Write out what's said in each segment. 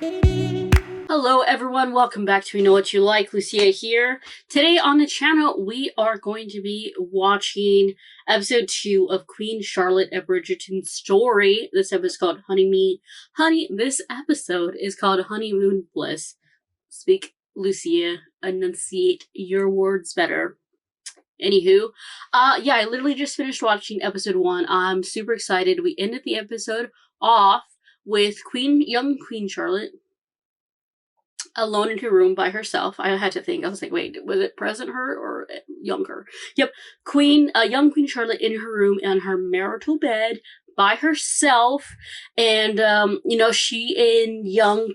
Hello everyone, welcome back to We Know What You Like. Lucia here. Today on the channel, we are going to be watching episode 2 of Queen Charlotte of Bridgerton's story. This episode is called This episode is called Honeymoon Bliss. Speak, Lucia, enunciate your words better. Anywho, yeah, I literally just finished watching episode 1. I'm super excited. We ended the episode off with young Queen Charlotte alone in her room by herself. I had to think. I was like, wait, was it present her or young her? Yep, young Queen Charlotte in her room on her marital bed by herself, and she and young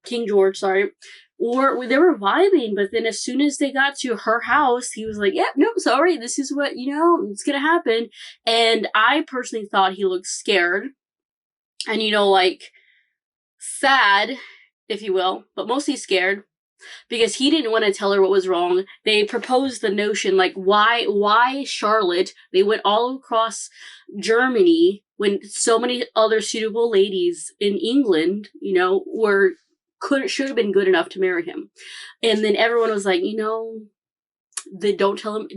King George, they were vibing, but then as soon as they got to her house, he was like, "Yep, no, sorry, this is what it's gonna happen." And I personally thought he looked scared, and sad, if you will, but mostly scared, because he didn't want to tell her what was wrong. They proposed the notion, like, why Charlotte? They went all across Germany when so many other suitable ladies in England, should have been good enough to marry him. And then everyone was like, don't tell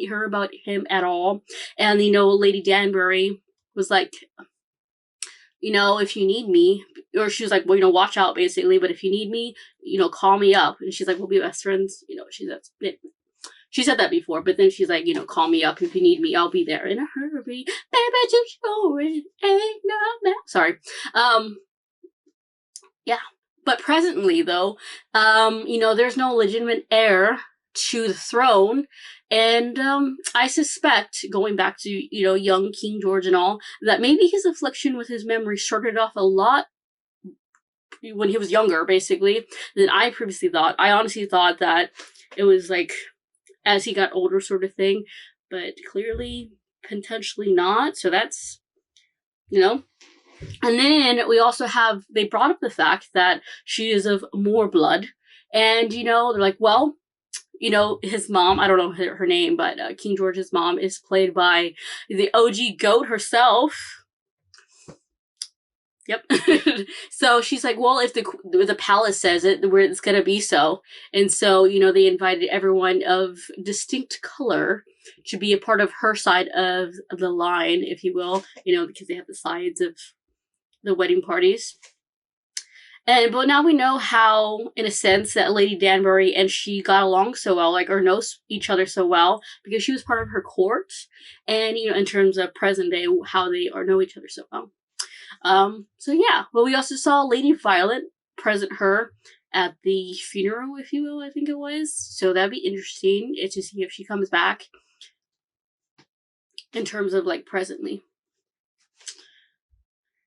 her about him at all. And Lady Danbury was like, if you need me, or she was like, well, watch out, basically, but if you need me, call me up. And she's like, we'll be best friends. She said that before, but then she's like, call me up if you need me. I'll be there in a hurry. Baby, too sure it ain't no. Sorry. Yeah. But presently, though, there's no legitimate heir to the throne. And I suspect, going back to, young King George and all, that maybe his affliction with his memory started off a lot when he was younger, basically, than I previously thought. I honestly thought that it was, like, as he got older sort of thing, but clearly, potentially not, so that's, And then we also they brought up the fact that she is of more blood, and, they're like, well, his mom, I don't know her name, but King George's mom is played by the OG GOAT herself. Yep. So she's like, well, if the palace says it, it's gonna be so. And so, they invited everyone of distinct color to be a part of her side of the line, if you will, because they have the sides of the wedding parties. But now we know how, in a sense, that Lady Danbury and she got along so well, or knows each other so well, because she was part of her court, and, in terms of present day, how they know each other so well. So yeah, well, we also saw Lady Violet present her at the funeral, if you will, I think it was. So that'd be interesting to see if she comes back in terms of, presently.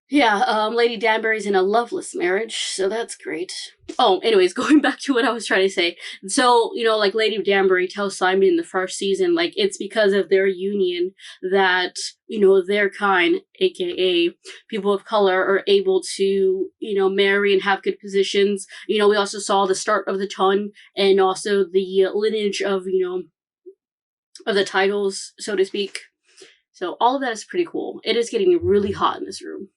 Yeah, Lady Danbury's in a loveless marriage, so that's great. Oh, anyways, going back to what I was trying to say. So, Lady Danbury tells Simon in the first season, it's because of their union that, their kind, aka people of color, are able to, marry and have good positions. We also saw the start of the ton, and also the lineage of, of the titles, so to speak. So all of that is pretty cool. It is getting really hot in this room,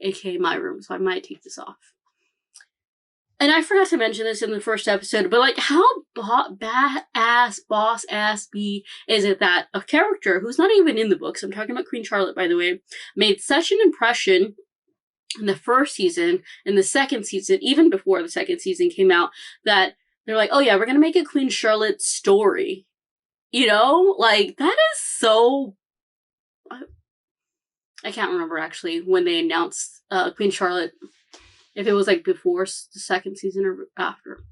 aka my room, so I might take this off. And I forgot to mention this in the first episode, but how boss-ass B is it that a character who's not even in the books, I'm talking about Queen Charlotte, by the way, made such an impression in the first season, in the second season, even before the second season came out, that they're like, oh yeah, we're gonna make a Queen Charlotte story. That is so... I can't remember, actually, when they announced Queen Charlotte, if it was, before the second season or after.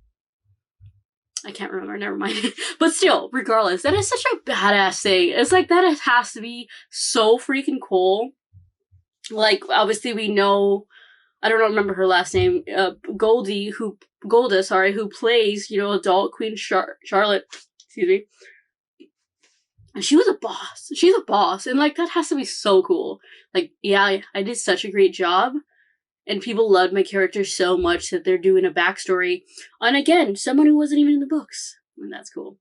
I can't remember, never mind. But still, regardless, that is such a badass thing. It's that has to be so freaking cool. Obviously we know, I don't remember her last name, Golda, who plays, adult Queen Charlotte, excuse me. And she was a boss. She's a boss. And, that has to be so cool. Yeah, I did such a great job. And people loved my character so much that they're doing a backstory on, again, someone who wasn't even in the books. And that's cool.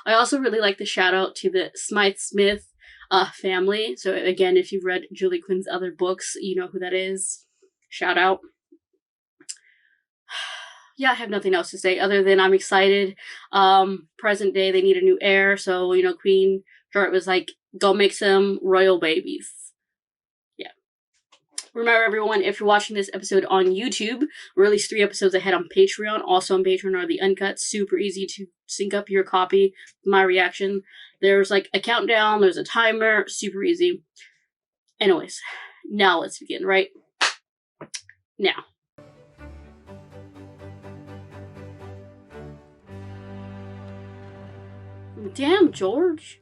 I also really like the shout out to the Smythe-Smith family. So, again, if you've read Julie Quinn's other books, you know who that is. Shout out. yeah, I have nothing else to say other than I'm excited. Present day, they need a new heir, so, you know, Queen Charlotte was like, go make some royal babies. Yeah. Remember, everyone, if you're watching this episode on YouTube, we're at least 3 episodes ahead on Patreon. Also on Patreon are the uncuts. Super easy to sync up your copy, my reaction. There's like a countdown, there's a timer, super easy. Anyways, now let's begin, right? Now. Damn, George.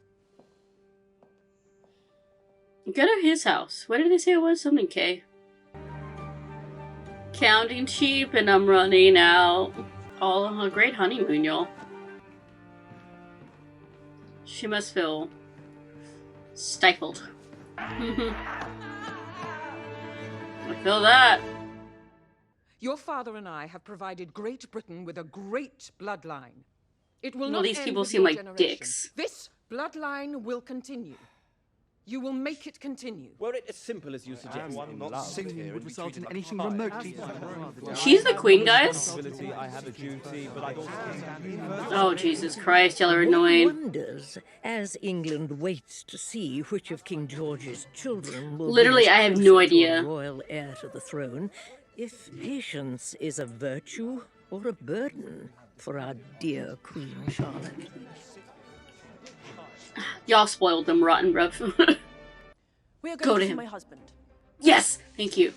Go to his house. What did they say it was? Something K. Counting sheep and I'm running out. Oh, a great honeymoon, y'all. She must feel stifled. I feel that. Your father and I have provided Great Britain with a great bloodline. It will Well, not these end people with seem your like generation. dicks. This bloodline will continue. You will make it continue. Were it as simple as you suggest? Singing would result in anything remotely. She's the queen, guys. I have a duty, but I also Oh, Jesus Christ, y'all are One annoying. wonders, as England waits to see which of King George's children will Literally, be I have closer no to a idea. royal heir to the throne, if patience is a virtue or a burden for our dear Queen Charlotte. Y'all spoiled them, rotten bruv. We are Go going to to see him. my husband. Yes, thank you.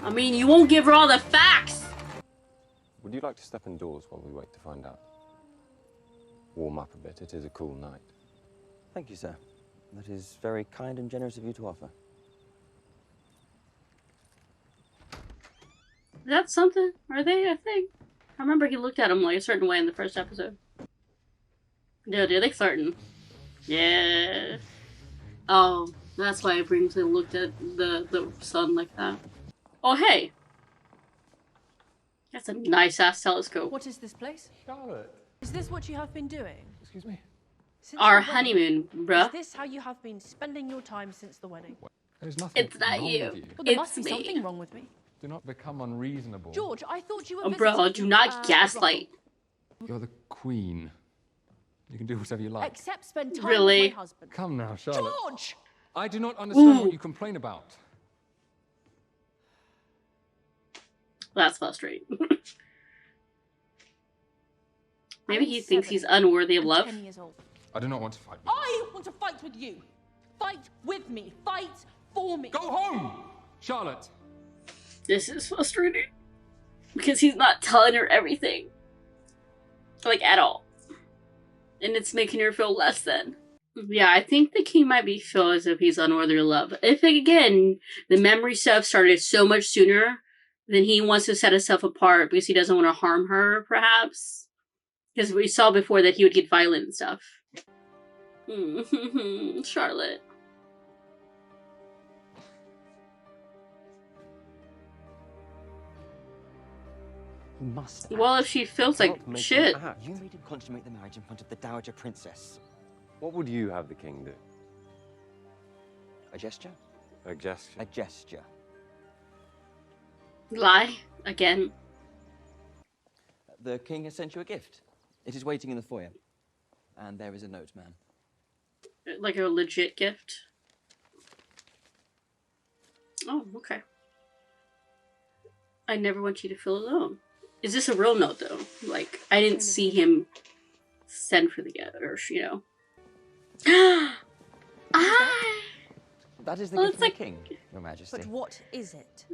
I mean, you won't give her all the facts. Would you like to step indoors while we wait to find out? Warm up a bit, it is a cool night. Thank you, sir. That is very kind and generous of you to offer. That's something. Are they? I think. I remember he looked at him like a certain way in the first episode. Yeah, dude, they flirting. Yeah. Oh, that's why I briefly looked at the sun like that. Oh, hey. That's a nice-ass telescope. What is this place? Charlotte. Is this what you have been doing? Excuse me. Since Our the wedding? honeymoon, Is bruh. this how you have been spending your time since the wedding? There's nothing It's not wrong you. with you. Well, there It's must be me. something wrong with me. Do not become unreasonable. George, I thought you were Oh, bro, visiting, do not the gaslight. You're the queen. You can do whatever you like. Except spend time Really? with my husband. Come now, Charlotte. George! I do not understand Ooh. what you complain about. That's frustrating. Maybe I'm he thinks he's 7 unworthy of and love. 10 years old. I do not want to fight with I want to fight with you. Fight with me. Fight for me. you. Go home! Charlotte! This is frustrating. Because he's not telling her everything. Like, at all. And it's making her feel less than. Yeah, I think the king might be feel as if he's unworthy of love. If, again, the memory stuff started so much sooner, then he wants to set himself apart because he doesn't want to harm her, perhaps. Because we saw before that he would get violent and stuff. Charlotte. You must. Well, if she feels like Not make shit. him act. You made him consummate the marriage in front of the Dowager Princess. What would you have the king do? A gesture? A gesture? A gesture. Lie. Again. The king has sent you a gift. It is waiting in the foyer. And there is a note, ma'am. Like a legit gift. Oh, okay. I never want you to feel alone. Is this a real note, though? Like, I didn't see him send for the gift, or, you know. That is the Well, gift it's from like- the king, Your Majesty. But what is it?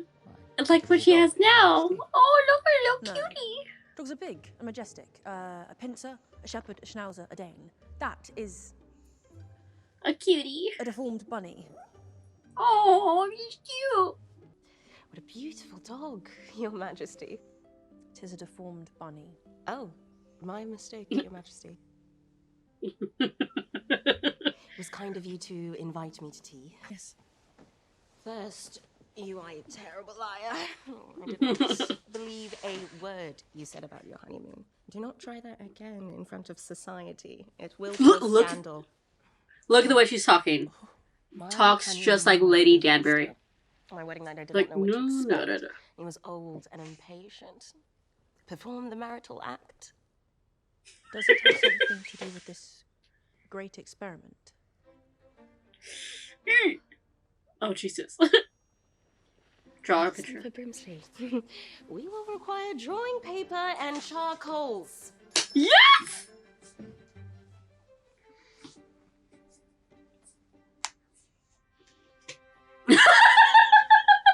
Like what she has now. Oh, look at her No. little cutie. Dogs are big and majestic. A pincer, a shepherd, a schnauzer, a dane. That is A cutie. a deformed bunny. Oh, he's cute. What a beautiful dog, Your Majesty. Tis a deformed bunny. Oh, my mistake, Your Majesty. It was kind of you to invite me to tea. Yes. First, you are a terrible liar. I did not believe a word you said about your honeymoon. Do not try that again in front of society. It will cause Look. scandal. Look at the way she's talking. Why Talks can you just like not Lady be Danbury. faster? On my wedding night, I did Like, not know what to no, expect. no. He was old and impatient. Performed the marital act. Does it have something to do with this great experiment? Oh, Jesus. Draw a picture. For Brimsley. We will require drawing paper and charcoals. Yes!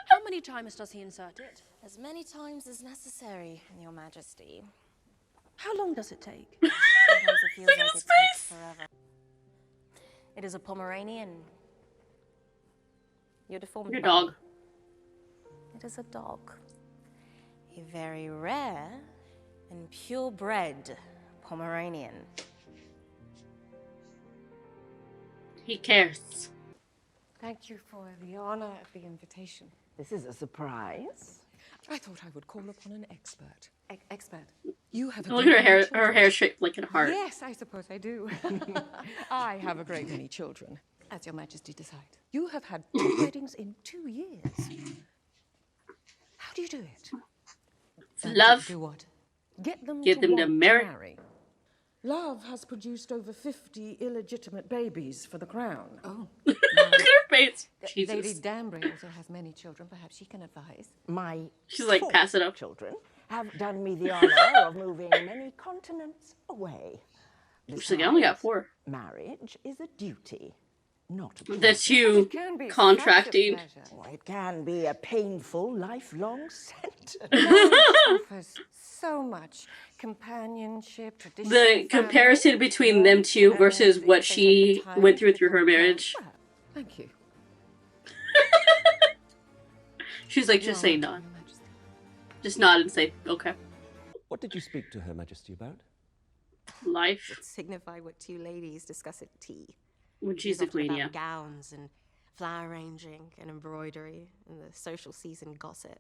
How many times does he insert it? As many times as necessary, Your Majesty. How long does it take? Sometimes it feels Look at like his it takes face. forever. It is a Pomeranian. You're deformed. Your by dog. me. It is a dog. A very rare and purebred Pomeranian. He cares. Thank you for the honor of the invitation. This is a surprise. I thought I would call upon an expert. Expert. You have a Look great at her many hair. Her children. hair's shaped like a heart. Yes, I suppose I do. I have a great many children, as Your Majesty decides. You have had 2 weddings in 2 years. How do you do it? Love. Do what? Get them Get to them to want marry. Love has produced over 50 illegitimate babies for the crown. Oh. Look at her face. Lady Jesus. Danbury also has many children. Perhaps she can advise. My She's like, 4 pass it up. children have done me the honor of moving many continents away. She's like, I only got Besides, 4. marriage is a duty, not a The 2 Can be contracting. such a pleasure. Or it can be a painful, lifelong sentence. Offers so much companionship, tradition. The comparison between them 2 versus what she went through her marriage. Thank you. She's like, just say nod. Just nod and say, okay. What did you speak to Her Majesty about? Life. It signified what 2 ladies discuss at tea. When she's the Often queen, about yeah. gowns and flower arranging and embroidery and the social season gossip.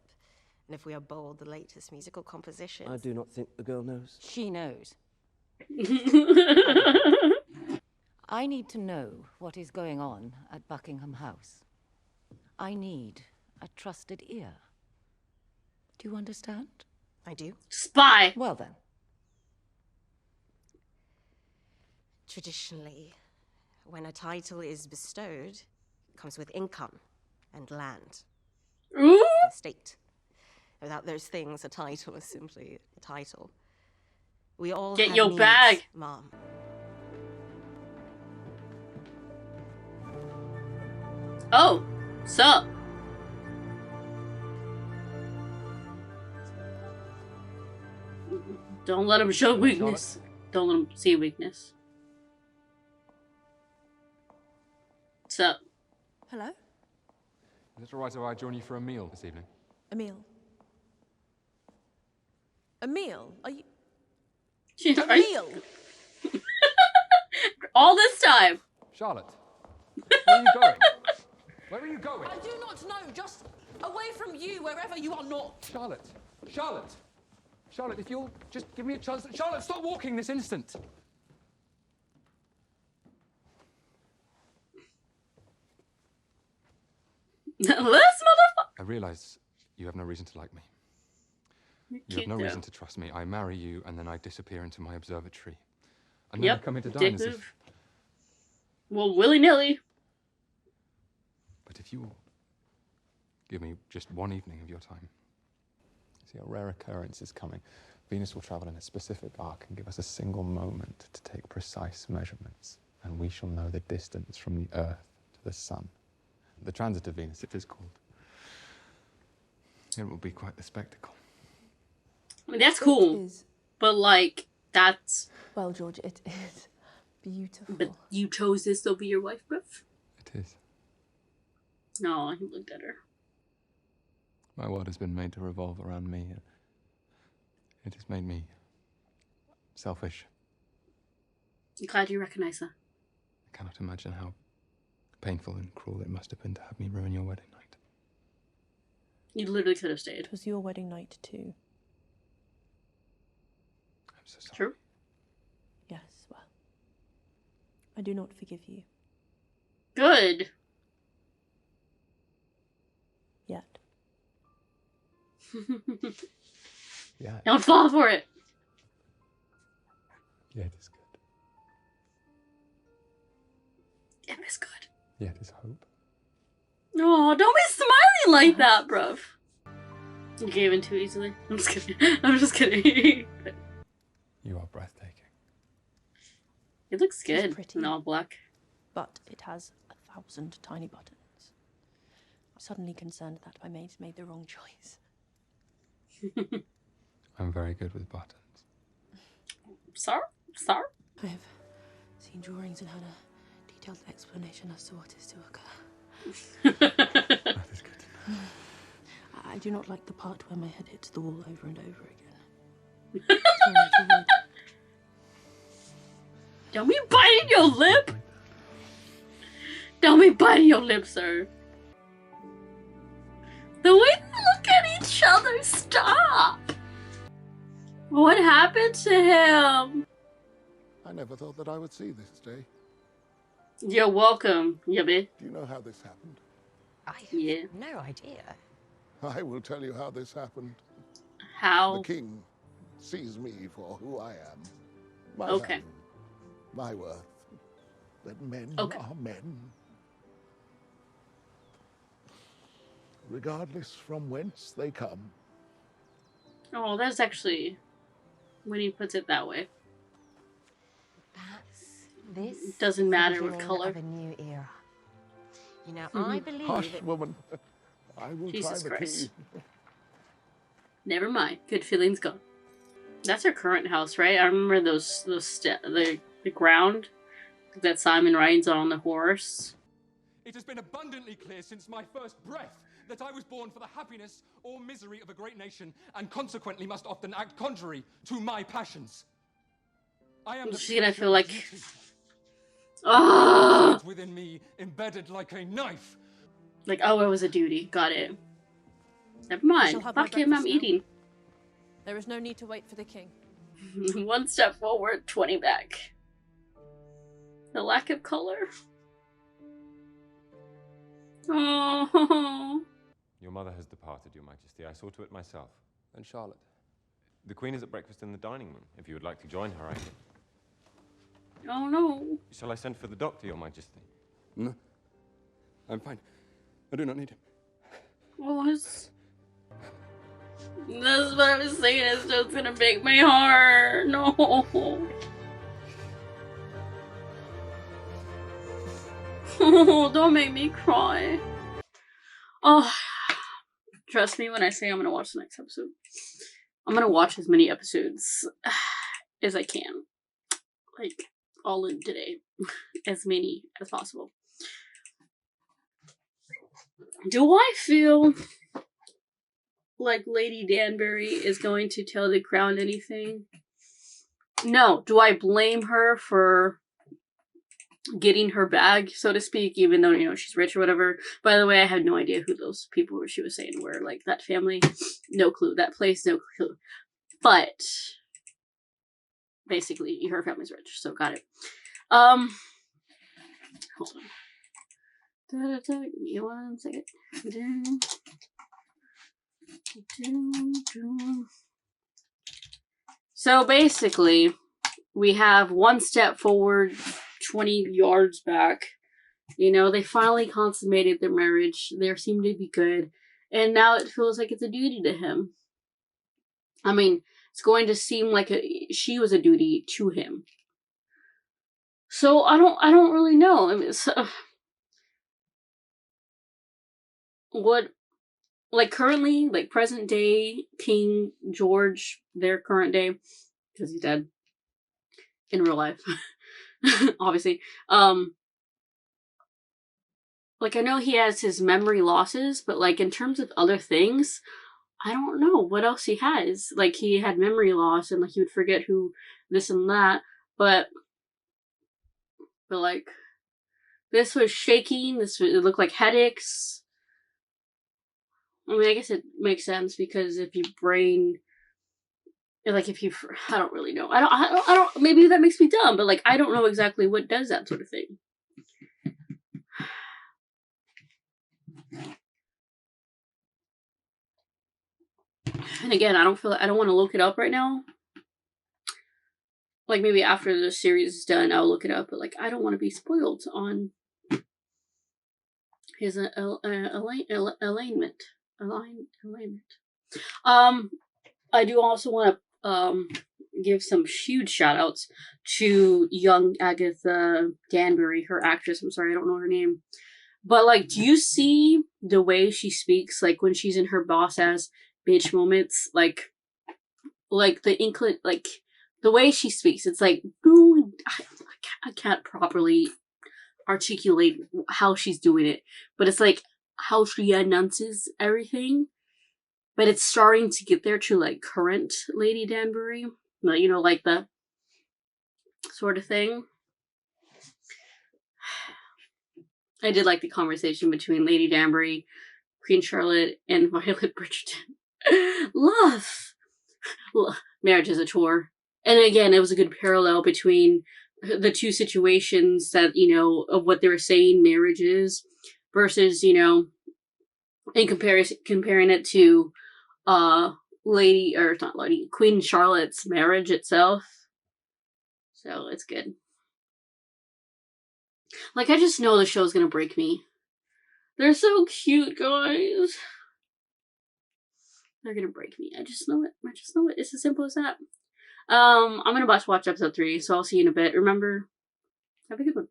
And if we are bold, the latest musical compositions. I do not think the girl knows. She knows. I need to know what is going on at Buckingham House. I need a trusted ear. Do you understand? I do. Spy. Well then. Traditionally, when a title is bestowed, it comes with income and land. Ooh. Estate. Without those things, a title is simply a title. We all Get have your needs, bag. Mom. Oh, sup? Don't let him show weakness. Don't let him see weakness. Sup? Hello? Is it all right if I join you for a meal this evening? A meal. A meal? Are you... Are A you- meal? All this time. Charlotte, where are you going? Where are you going? I do not know. Just away from you, wherever you are not. Charlotte! Charlotte! Charlotte, if you'll just give me a chance. Charlotte, stop walking this instant! This motherfucker. I realize you have no reason to like me. You have Cute no though. reason to trust me. I marry you, and then I disappear into my observatory. And then I Yep. come into Dick dine as move. if... Well, willy-nilly. But if you will give me just one evening of your time. See, a rare occurrence is coming. Venus will travel in a specific arc and give us a single moment to take precise measurements, and we shall know the distance from the Earth to the Sun. The transit of Venus, it is called. It will be quite the spectacle. I mean, that's cool. It is. But, like, that's... Well, George, it is beautiful. But you chose this over your wife, Griff? It is. No, he looked at her. My world has been made to revolve around me. It has made me selfish. I'm glad you recognize that. I cannot imagine how painful and cruel it must have been to have me ruin your wedding night. You literally could have stayed. It was your wedding night, too. I'm so sorry. True. Yes, well. I do not forgive you. Good. Yes. Yeah. Don't fall for it. Yeah, it is good. It is good. Yeah, it is hope. Oh, don't be smiling like that, bruv. You gave in too easily. I'm just kidding. I'm just kidding. You are breathtaking. It looks It is good pretty. in all black. But it has 1,000 tiny buttons. I'm suddenly concerned that my maid's made the wrong choice. I'm very good with buttons. Sorry? I have seen drawings and had a detailed explanation as to what is to occur. That is good to know. I do not like the part where my head hits the wall over and over again. Sorry to avoid. Don't be biting your lip! Don't be biting your lip, sir. The way they look at each other, stop! What happened to him? I never thought that I would see this day. You're welcome, Yubby. Do you know how this happened? I have Yeah. no idea. I will tell you how this happened. How? The king sees me for who I am. My Okay. value, my worth. That men Okay. are men. Regardless from whence they come. Oh, that's actually when he puts it that way. Perhaps this It doesn't is the matter what beginning color. of a new era. You know, I believe Hush, that woman. I will Jesus try the Christ. key. Never mind. Good feelings gone. That's her current house, right? I remember the ground that Simon rides on the horse. It has been abundantly clear since my first breath that I was born for the happiness or misery of a great nation, and consequently must often act contrary to my passions. I am the She's gonna pleasure feel of like, duty. oh, It's within me, embedded like a knife. like, oh, it was a duty. Got it. Never shall mind. have my Fuck him. I'm breakfast now. eating. There is no need to wait for the king. One step forward, 20 back. The lack of color. Oh. Your mother has departed, Your Majesty. I saw to it myself. And Charlotte? The Queen is at breakfast in the dining room. If you would like to join her, I can. Oh no. Shall I send for the doctor, Your Majesty? No. I'm fine. I do not need him. What? This is what I was saying. It's just gonna break my heart. No. Oh, don't make me cry. Oh, trust me when I say I'm gonna watch the next episode. I'm gonna watch as many episodes as I can. Like, all in today. As many as possible. Do I feel like Lady Danbury is going to tell the Crown anything? No. Do I blame her for getting her bag, so to speak, even though, you know, she's rich or whatever? By the way, I had no idea who those people were she was saying were. Like, that family, no clue. That place, no clue. But basically, her family's rich, so got it. Hold on. Give me 1 second. So basically, we have 1 step forward, 20 yards back. You know, they finally consummated their marriage. They seem to be good. And now it feels like it's a duty to him. I mean, it's going to seem like she was a duty to him. So I don't really know. I mean, what, like, currently, like, present day King George, their current day, because he's dead in real life, obviously. Like, I know he has his memory losses, but, like, in terms of other things, I don't know what else he has. Like, he had memory loss, and, like, he would forget who this and that, but like, this was shaking, it looked like headaches. I mean, I guess it makes sense, because if your brain, like, if you, I don't really know. I don't, maybe that makes me dumb, but, like, I don't know exactly what does that sort of thing. And again, I don't want to look it up right now. Like, maybe after the series is done, I'll look it up. But, like, I don't want to be spoiled on his alignment. I do also want to give some huge shout outs to young Agatha Danbury, her actress. I'm sorry, I don't know her name. But, like, do you see the way she speaks, like, when she's in her boss ass bitch moments? Like the way she speaks, it's like, ooh, I can't properly articulate how she's doing it, but it's like how she announces everything. But it's starting to get there to, like, current Lady Danbury, you know, like the sort of thing. I did like the conversation between Lady Danbury, Queen Charlotte, and Violet Bridgerton. Love! Marriage is a chore. And again, it was a good parallel between the two situations that, you know, of what they were saying marriage is versus, you know, in comparison, comparing it to Queen Charlotte's marriage itself. So it's good. Like, I just know the show's gonna break me. They're so cute, guys. They're gonna break me. I just know it. It's as simple as that. I'm gonna watch episode 3, so I'll see you in a bit. Remember, have a good one.